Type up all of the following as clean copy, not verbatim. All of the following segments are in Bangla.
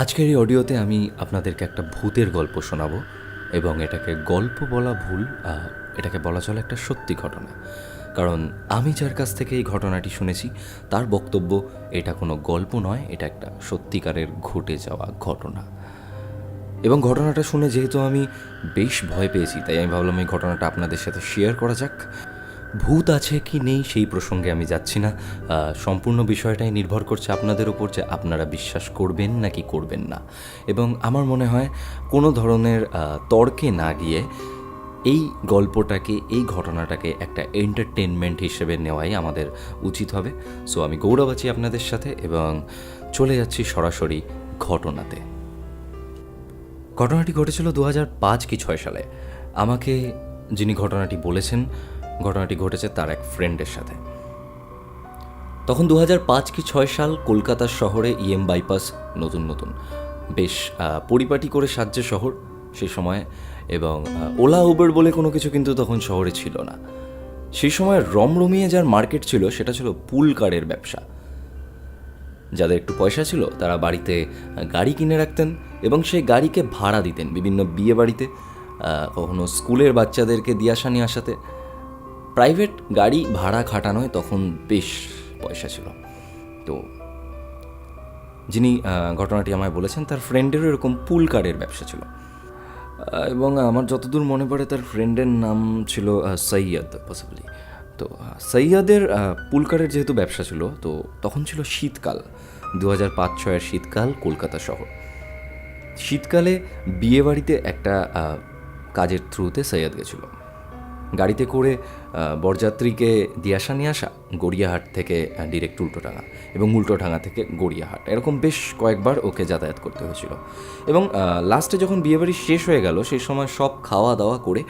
আজকের এই অডিওতে আমি আপনাদেরকে একটা ভূতের গল্প শোনাবো এবং এটাকে গল্প বলা ভুল, এটাকে বলা চলে একটা সত্যি ঘটনা। কারণ আমি যার কাছ থেকে এই ঘটনাটি শুনেছি তার বক্তব্য এটা কোনো গল্প নয়, এটা একটা সত্যিকারের ঘটে যাওয়া ঘটনা। এবং ঘটনাটা শুনে যেহেতু আমি বেশ ভয় পেয়েছি, তাই আমি ভাবলাম এই ঘটনাটা আপনাদের সাথে শেয়ার করা যাক। ভূত আছে কি নেই সেই প্রসঙ্গে আমি যাচ্ছি না, সম্পূর্ণ বিষয়টাই নির্ভর করছে আপনাদের উপর যে আপনারা বিশ্বাস করবেন নাকি করবেন না। এবং আমার মনে হয় কোনো ধরনের তর্কে না গিয়ে এই গল্পটাকে, এই ঘটনাটাকে একটা এন্টারটেনমেন্ট হিসেবে নেওয়াই আমাদের উচিত হবে। সো আমি গৌরব আছি আপনাদের সাথে এবং চলে যাচ্ছি সরাসরি ঘটনাতে। ঘটনাটি ঘটেছিল 2005 কি 6 সালে। আমাকে যিনি ঘটনাটি বলেছেন, ঘটনাটি ঘটেছে তার এক ফ্রেন্ডের সাথে। তখন 2005 কি 6 সাল, কলকাতার শহরে বাইপাস নতুন বেশ পরিপাটি করে সাজছে শহর সেই সময়। এবং ওলা উবের বলে কোনো কিছু কিন্তু তখন শহরে ছিল না। সেই সময় রমরমিয়ে যার মার্কেট ছিল সেটা ছিল পুল কারের ব্যবসা। যাদের একটু পয়সা ছিল তারা বাড়িতে গাড়ি কিনে রাখতেন এবং সেই গাড়িকে ভাড়া দিতেন বিভিন্ন বিয়ে বাড়িতে, কখনো স্কুলের বাচ্চাদেরকে দিয়ে আসা নিয়ে আসাতে। প্রাইভেট গাড়ি ভাড়া খাটানোয় তখন বেশ পয়সা ছিল। তো যিনি ঘটনাটি আমায় বলেছেন তার ফ্রেন্ডেরও এরকম পুল কারের ব্যবসা ছিল। এবং আমার যতদূর মনে পড়ে তার ফ্রেন্ডের নাম ছিল সৈয়দ পসিবলি। তো সৈয়দের পুল কারের যেহেতু ব্যবসা ছিল, তো তখন ছিল শীতকাল, 2005-6 শীতকাল, কলকাতা শহর। শীতকালে বিয়েবাড়িতে একটা কাজের থ্রুতে সৈয়দ গেছিল গাড়িতে করে। বরযাত্রীকে দিয়ে আসা নিয়ে আসা, গড়িয়াহাট থেকে ডিরেক্ট উল্টোডাঙা এবং উল্টোডাঙা থেকে গড়িয়াহাট, এরকম বেশ কয়েকবার ওকে যাতায়াত করতে হয়েছিল। এবং লাস্টে যখন বিয়েবাড়ি শেষ হয়ে গেল সেই সময় সব খাওয়া দাওয়া করে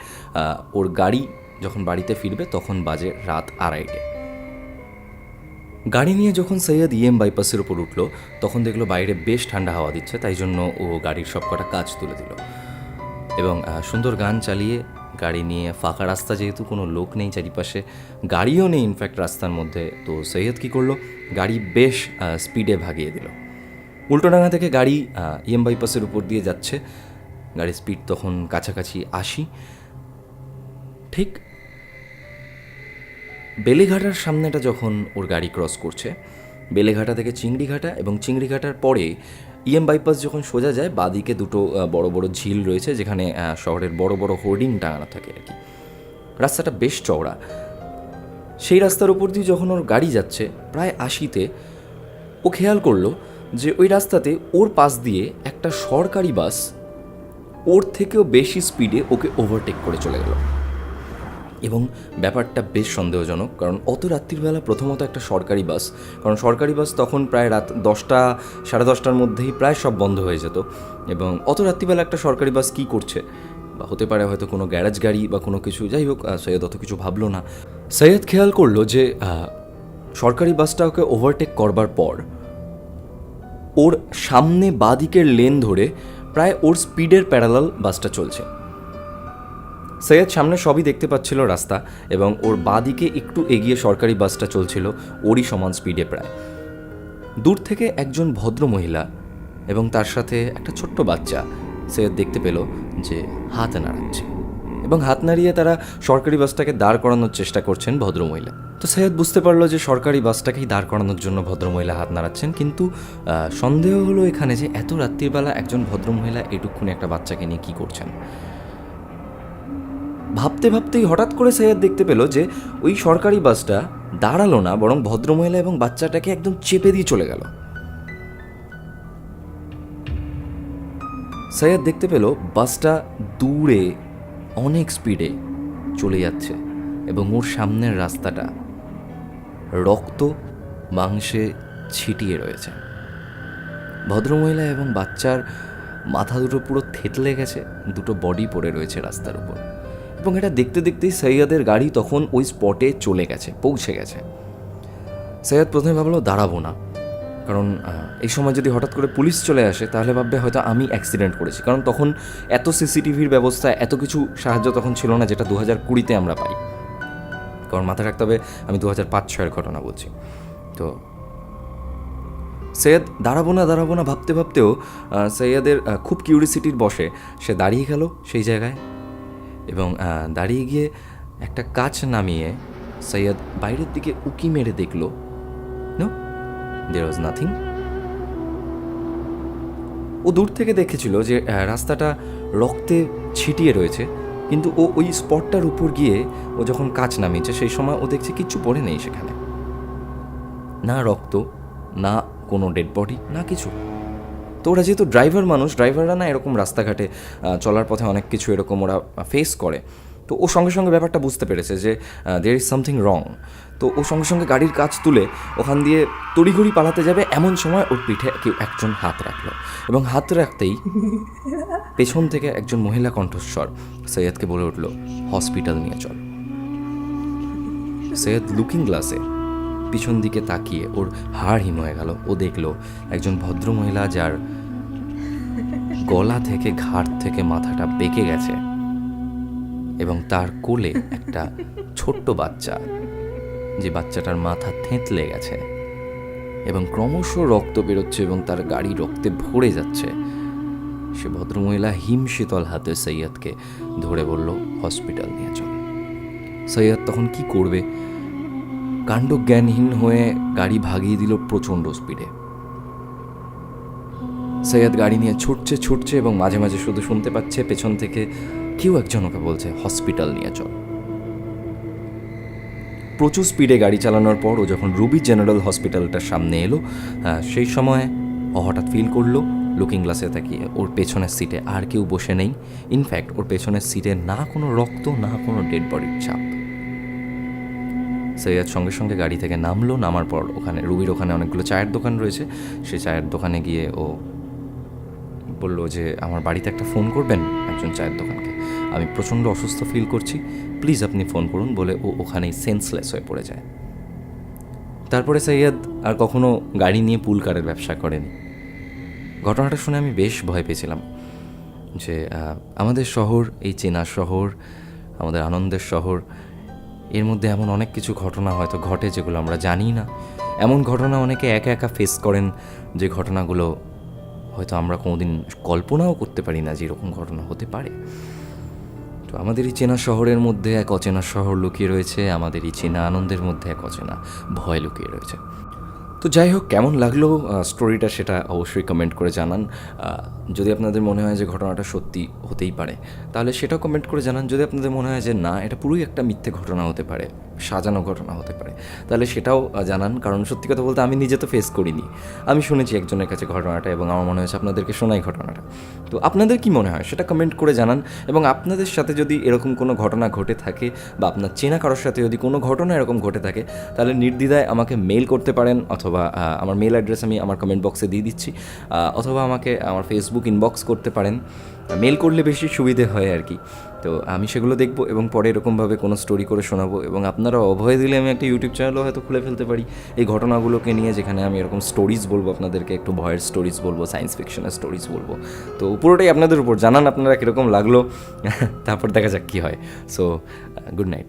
ওর গাড়ি যখন বাড়িতে ফিরবে তখন বাজে রাত 2:30। গাড়ি নিয়ে যখন সৈয়দ বাইপাসের উপর উঠলো তখন দেখলো বাইরে বেশ ঠান্ডা হাওয়া দিচ্ছে, তাই জন্য ও গাড়ির সব কটা কাজ তুলে দিল এবং সুন্দর গান চালিয়ে গাড়ি নিয়ে, ফাঁকা রাস্তা যেহেতু, কোনো লোক নেই চারিপাশে, গাড়িও নেই ইনফ্যাক্ট রাস্তার মধ্যে, তো সৈয়দ কী করলো, গাড়ি বেশ স্পিডে ভাগিয়ে দিল। উল্টোডাঙা থেকে গাড়ি বাইপাসের উপর দিয়ে যাচ্ছে, গাড়ির স্পিড তখন কাছাকাছি 80। ঠিক বেলেঘাটার সামনেটা যখন ওর গাড়ি ক্রস করছে, বেলেঘাটা থেকে চিংড়িঘাটা এবং চিংড়িঘাটার পরে বাইপাস যখন সোজা যায়, বাদিকে দুটো বড় বড় ঝিল রয়েছে যেখানে শহরের বড় বড় হোর্ডিং টাঙানো থাকে আর কি। রাস্তাটা বেশ চওড়া। সেই রাস্তার উপর দিয়ে যখন ওর গাড়ি যাচ্ছে প্রায় 80-তে, ও খেয়াল করলো যে ওই রাস্তাতে ওর পাশ দিয়ে একটা সরকারি বাস ওর থেকেও বেশি স্পিডে ওকে ওভারটেক করে চলে গেল। এবং ব্যাপারটা বেশ সন্দেহজনক, কারণ অত রাত্রিবেলা প্রথমত একটা সরকারি বাস, কারণ সরকারি বাস তখন প্রায় রাত 10টা, 10:30টার মধ্যেই প্রায় সব বন্ধ হয়ে যেত। এবং অত রাত্রিবেলা একটা সরকারি বাস কী করছে, বা হতে পারে হয়তো কোনো গ্যারেজ গাড়ি বা কোনো কিছু, যাই হোক সৈয়দ অত কিছু ভাবলো না। সৈয়দ খেয়াল করলো যে সরকারি বাসটা ওকে ওভারটেক করবার পর ওর সামনে বাঁদিকের লেন ধরে প্রায় ওর স্পিডের প্যারালাল বাসটা চলছে। সৈয়দ সামনে সবই দেখতে পাচ্ছিল রাস্তা, এবং ওর বাঁদিকে একটু এগিয়ে সরকারি বাসটা চলছিল ওরই সমান স্পিডে প্রায়। দূর থেকে একজন ভদ্র মহিলা এবং তার সাথে একটা ছোট্ট বাচ্চা সৈয়দ দেখতে পেল যে হাত নাড়াচ্ছে, এবং হাত নাড়িয়ে তারা সরকারি বাসটাকে দাঁড় করানোর চেষ্টা করছেন ভদ্রমহিলা। তো সৈয়দ বুঝতে পারলো যে সরকারি বাসটাকেই দাঁড় করানোর জন্য ভদ্রমহিলা হাত নাড়াচ্ছেন, কিন্তু সন্দেহ হলো এখানে যে এত রাত্রিবেলা একজন ভদ্রমহিলা এটুকুনি একটা বাচ্চাকে নিয়ে কী করছেন। ভাবতে ভাবতেই হঠাৎ করে সৈয়দ দেখতে পেল যে ওই সরকারি বাসটা দাঁড়ালো না, বরং ভদ্রমহিলা এবং বাচ্চাটাকে একদম চেপে দিয়ে চলে গেল। সৈয়দ দেখতে পেল বাসটা দূরে অনেক স্পিডে চলে যাচ্ছে এবং ওর সামনের রাস্তাটা রক্ত মাংসে ছিটিয়ে রয়েছে। ভদ্রমহিলা এবং বাচ্চার মাথা দুটো পুরো থেতলে গেছে, দুটো বডি পড়ে রয়েছে রাস্তার উপর। এবং এটা দেখতে দেখতেই সৈয়দের গাড়ি তখন ওই স্পটে চলে গেছে, পৌঁছে গেছে। সৈয়দ প্রথমে ভাবলো দাঁড়াবো না, কারণ এই সময় যদি হঠাৎ করে পুলিশ চলে আসে তাহলে ভাববে হয়তো আমি অ্যাক্সিডেন্ট করেছি, কারণ তখন এত সিসিটিভির ব্যবস্থা, এত কিছু সাহায্য তখন ছিল না যেটা 2020-তে আমরা পাই। কারণ মাথায় রাখতে হবে আমি 2005-6 ঘটনা বলছি। তো সৈয়দ দাঁড়াবো না ভাবতে ভাবতেও সৈয়দের খুব কিউরিসিটির বশে সে দাঁড়িয়ে গেল সেই জায়গায় এবং দাঁড়িয়ে গিয়ে একটা কাঁচ নামিয়ে সৈয়দ বাইরের দিকে উকি মেরে দেখল, নো, দেয়ার ওয়াজ নাথিং। ও দূর থেকে দেখেছিল যে রাস্তাটা রক্তে ছিটিয়ে রয়েছে, কিন্তু ও ওই স্পটটার উপর গিয়ে ও যখন কাঁচ নামিয়েছে সেই সময় ও দেখছে কিচ্ছু পড়ে নেই সেখানে, না রক্ত, না কোনো ডেড বডি, না কিছু। তো ওরা যেহেতু ড্রাইভাররা না এরকম রাস্তাঘাটে চলার পথে অনেক কিছু এরকম ওরা ফেস করে, তো ও সঙ্গে সঙ্গে ব্যাপারটা বুঝতে পেরেছে যে দেয়ার ইজ সামথিং রং। তো ও সঙ্গে সঙ্গে গাড়ির কাজ তুলে ওখান দিয়ে তড়িঘড়ি পালাতে যাবে, এমন সময় ওর পিঠে কেউ একজন হাত রাখলো এবং হাত রাখতেই পেছন থেকে একজন মহিলা কণ্ঠস্বর সৈয়দকে বলে উঠল, হসপিটাল নিয়ে চল। সৈয়দ লুকিং গ্লাসে পিছন দিকে তাকিয়ে ওর হাড় হিম হয়ে গেল। ও দেখলো একজন ভদ্রমহিলা যার গলা থেকে ঘাড় থেকে মাথাটা বেঁকে গেছে এবং তার কোলে একটা ছোট্ট বাচ্চা, যে বাচ্চাটার মাথা থেঁতলে গেছে এবং ক্রমশ রক্ত বেরোচ্ছে এবং তার গাড়ি রক্তে ভরে যাচ্ছে। সে ভদ্রমহিলা হিমশীতল হাতে সৈয়দকে ধরে বলল, হসপিটাল নিয়ে চল। সৈয়দ তখন কি করবে, কাণ্ডজ্ঞানহীন হয়ে গাড়ি ভাগিয়ে দিল প্রচণ্ড স্পিডে। সৈয়দ গাড়ি নিয়ে ছুটছে এবং মাঝে মাঝে শুধু শুনতে পাচ্ছে পেছন থেকে কেউ একজন ওকে বলছে, হসপিটাল নিয়ে চল। প্রচুর স্পিডে গাড়ি চালানোর পর ও যখন রুবি জেনারেল হসপিটালটার সামনে এলো, সেই সময় ও হঠাৎ ফিল করলো লুকিং গ্লাসে তাকিয়ে ওর পেছনের সিটে আর কেউ বসে নেই। ইনফ্যাক্ট ওর পেছনের সিটে না কোনো রক্ত, না কোনো ডেড বডির ছাপ। সৈয়দ সঙ্গে সঙ্গে গাড়ি থেকে নামলো। নামার পর রুবির ওখানে অনেকগুলো চায়ের দোকান রয়েছে, সেই চায়ের দোকানে গিয়ে ও বলল যে আমার বাড়িতে একটা ফোন করবেন একজন চায়ের দোকানকে, আমি প্রচণ্ড অসুস্থ ফিল করছি, প্লিজ আপনি ফোন করুন, বলে ও ওখানেই সেন্সলেস হয়ে পড়ে যায়। তারপরে সৈয়দ আর কখনো গাড়ি নিয়ে পুল কারের ব্যবসা করেনি। ঘটনাটা শুনে আমি বেশ ভয় পেয়েছিলাম যে আমাদের শহর, এই চেনা শহর, আমাদের আনন্দের শহর, এর মধ্যে এমন অনেক কিছু ঘটনা হয়তো ঘটে যেগুলো আমরা জানি না। এমন ঘটনা অনেকে একা একা ফেস করেন যে ঘটনাগুলো হয়তো আমরা কোনোদিন কল্পনাও করতে পারি না যে এরকম ঘটনা হতে পারে। তো আমাদের এই চেনা শহরের মধ্যে এক অচেনা শহর লুকিয়ে রয়েছে, আমাদের এই চেনা আনন্দের মধ্যে এক অচেনা ভয় লুকিয়ে রয়েছে। তো যাই হোক, কেমন লাগলো স্টোরিটা সেটা অবশ্যই কমেন্ট করে জানান। যদি আপনাদের মনে হয় যে ঘটনাটা সত্যি হতেই পারে তাহলে সেটাও কমেন্ট করে জানান। যদি আপনাদের মনে হয় যে না, এটা পুরোই একটা মিথ্যে ঘটনা হতে পারে, সাজানো ঘটনা হতে পারে, তাহলে সেটাও জানান। কারণ সত্যি কথা বলতে আমি নিজে তো ফেস করিনি, আমি শুনেছি একজনের কাছে ঘটনাটা এবং আমার মনে হয়েছে আপনাদেরকে শোনাই ঘটনাটা। তো আপনাদের কি মনে হয় সেটা কমেন্ট করে জানান। এবং আপনাদের সাথে যদি এরকম কোনো ঘটনা ঘটে থাকে বা আপনার চেনা কারোর সাথে যদি কোনো ঘটনা এরকম ঘটে থাকে তাহলে নির্দ্বিধায় আমাকে মেল করতে পারেন, অথবা আমার মেল অ্যাড্রেস আমি আমার কমেন্ট বক্সে দিয়ে দিচ্ছি, অথবা আমাকে আমার ফেসবুক ইনবক্স করতে পারেন। মেল করলে বেশি সুবিধে হয় আর কি। তো আমি সেগুলো দেখবো এবং পরে এরকমভাবে কোনো স্টোরি করে শোনাবো। এবং আপনারা অভয় দিলে আমি একটা ইউটিউব চ্যানেলও হয়তো খুলে ফেলতে পারি এই ঘটনাগুলোকে নিয়ে, যেখানে আমি এরকম স্টোরিজ বলবো আপনাদেরকে, একটু ভয়ের স্টোরিজ বলবো, সায়েন্স ফিকশনের স্টোরিজ বলবো। তো পুরোটাই আপনাদের উপর, জানান আপনারা কীরকম লাগলো, তারপর দেখা যাক কী হয়। So good night.